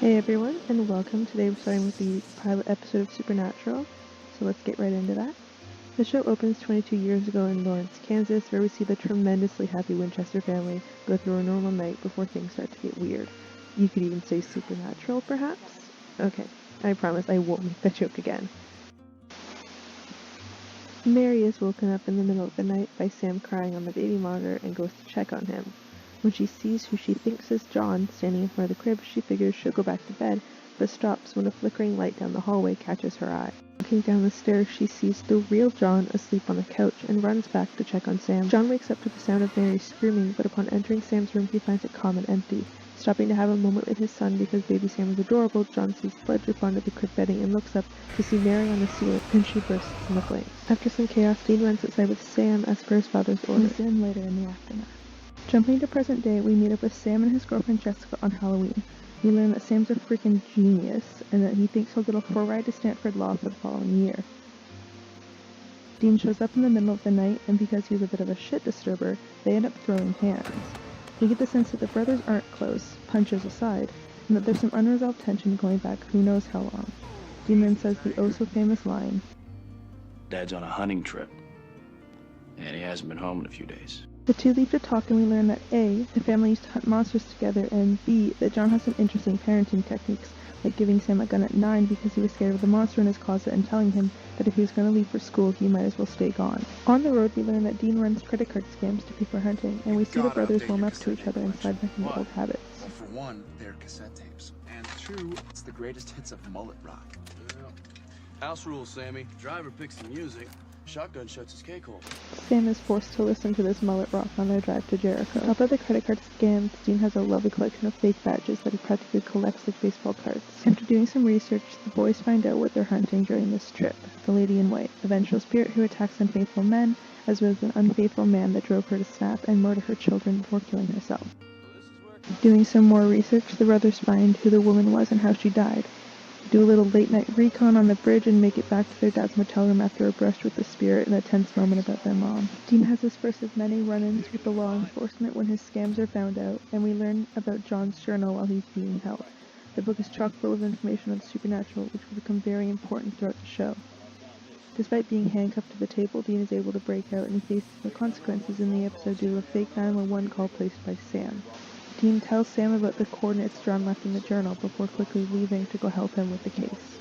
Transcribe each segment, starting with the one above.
Hey everyone, and welcome. Today we're starting with the pilot episode of Supernatural, so let's get right into that. The show opens 22 years ago in Lawrence, Kansas, where we see the tremendously happy Winchester family go through a normal night before things start to get weird. You could even say supernatural, perhaps? Okay, I promise I won't make that joke again. Mary is woken up in the middle of the night by Sam crying on the baby monitor and goes to check on him. When she sees who she thinks is John standing in front of the crib, she figures she'll go back to bed, but stops when a flickering light down the hallway catches her eye. Looking down the stairs, she sees the real John asleep on the couch and runs back to check on Sam. John wakes up to the sound of Mary screaming, but upon entering Sam's room, he finds it calm and empty. Stopping to have a moment with his son because baby Sam is adorable, John sees blood drip onto the crib bedding and looks up to see Mary on the ceiling, and she bursts in the flames. After some chaos, Dean runs outside with Sam as per his father's order. We see him later in the aftermath. Jumping to present day, we meet up with Sam and his girlfriend Jessica on Halloween. We learn that Sam's a freaking genius, and that he thinks he'll get a full ride to Stanford Law for the following year. Dean shows up in the middle of the night, and because he's a bit of a shit disturber, they end up throwing hands. We get the sense that the brothers aren't close, punches aside, and that there's some unresolved tension going back who knows how long. Dean then says the oh-so-famous line, "Dad's on a hunting trip, and he hasn't been home in a few days." The two leave to talk, and we learn that A, the family used to hunt monsters together, and B, that John has some interesting parenting techniques, like giving Sam a gun at 9 because he was scared of the monster in his closet and telling him that if he was going to leave for school, he might as well stay gone. On the road, we learn that Dean runs credit card scams to pay for hunting, and we see the brothers warm up to each other and slide back into old habits. Well, for one, they're cassette tapes. And two, it's the greatest hits of mullet rock. Yeah. House rules, Sammy. Driver picks the music. Shotgun shuts his cake hole. Sam is forced to listen to this mullet rock on their drive to Jericho. On top of the credit card scams, Dean has a lovely collection of fake badges that he practically collects like baseball cards. After doing some research, the boys find out what they're hunting during this trip: the Lady in White, a vengeful spirit who attacks unfaithful men, as well as an unfaithful man that drove her to snap and murder her children before killing herself. Doing some more research, the brothers find who the woman was and how she died. Do a little late-night recon on the bridge and make it back to their dad's motel room after a brush with the spirit and a tense moment about their mom. Dean has his first of many run-ins with the law enforcement when his scams are found out, and we learn about John's journal while he's being held. The book is chock full of information on the supernatural, which will become very important throughout the show. Despite being handcuffed to the table, Dean is able to break out, and he faces no consequences in the episode due to a fake 911 call placed by Sam. Dean tells Sam about the coordinates John left in the journal before quickly leaving to go help him with the case.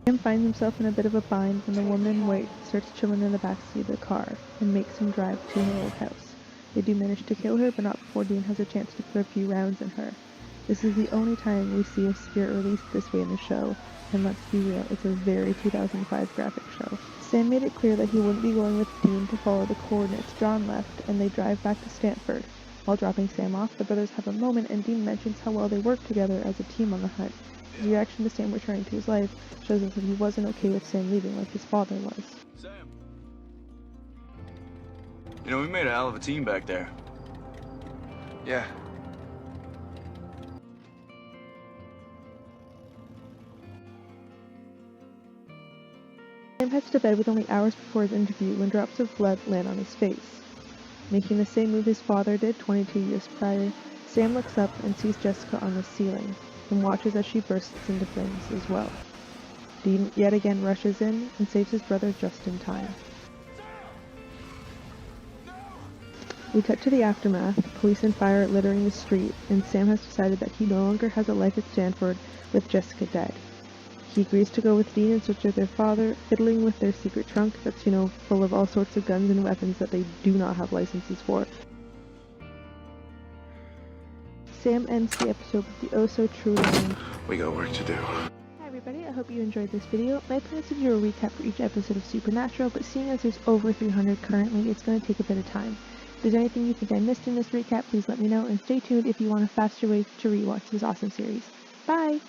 Sam finds himself in a bit of a bind when the woman in white starts chilling in the backseat of the car and makes him drive to her old house. They do manage to kill her, but not before Dean has a chance to put a few rounds in her. This is the only time we see a spirit released this way in the show, and let's be real, it's a very 2005 graphic show. Sam made it clear that he wouldn't be going with Dean to follow the coordinates John left, and they drive back to Stanford. While dropping Sam off, the brothers have a moment, and Dean mentions how well they work together as a team on the hunt. His reaction to Sam returning to his life shows us that he wasn't okay with Sam leaving like his father was. Sam. You know, we made a hell of a team back there. Yeah. Sam heads to bed with only hours before his interview when drops of blood land on his face. Making the same move his father did 22 years prior, Sam looks up and sees Jessica on the ceiling, and watches as she bursts into flames as well. Dean yet again rushes in and saves his brother just in time. We cut to the aftermath, police and fire littering the street, and Sam has decided that he no longer has a life at Stanford with Jessica dead. He agrees to go with Dean in search of their father, fiddling with their secret trunk that's, full of all sorts of guns and weapons that they do not have licenses for. Sam ends the episode with the oh-so-true line, We got work to do. Hi everybody, I hope you enjoyed this video. My plan is to do a recap for each episode of Supernatural, but seeing as there's over 300 currently, it's going to take a bit of time. If there's anything you think I missed in this recap, please let me know, and stay tuned if you want a faster way to rewatch this awesome series. Bye!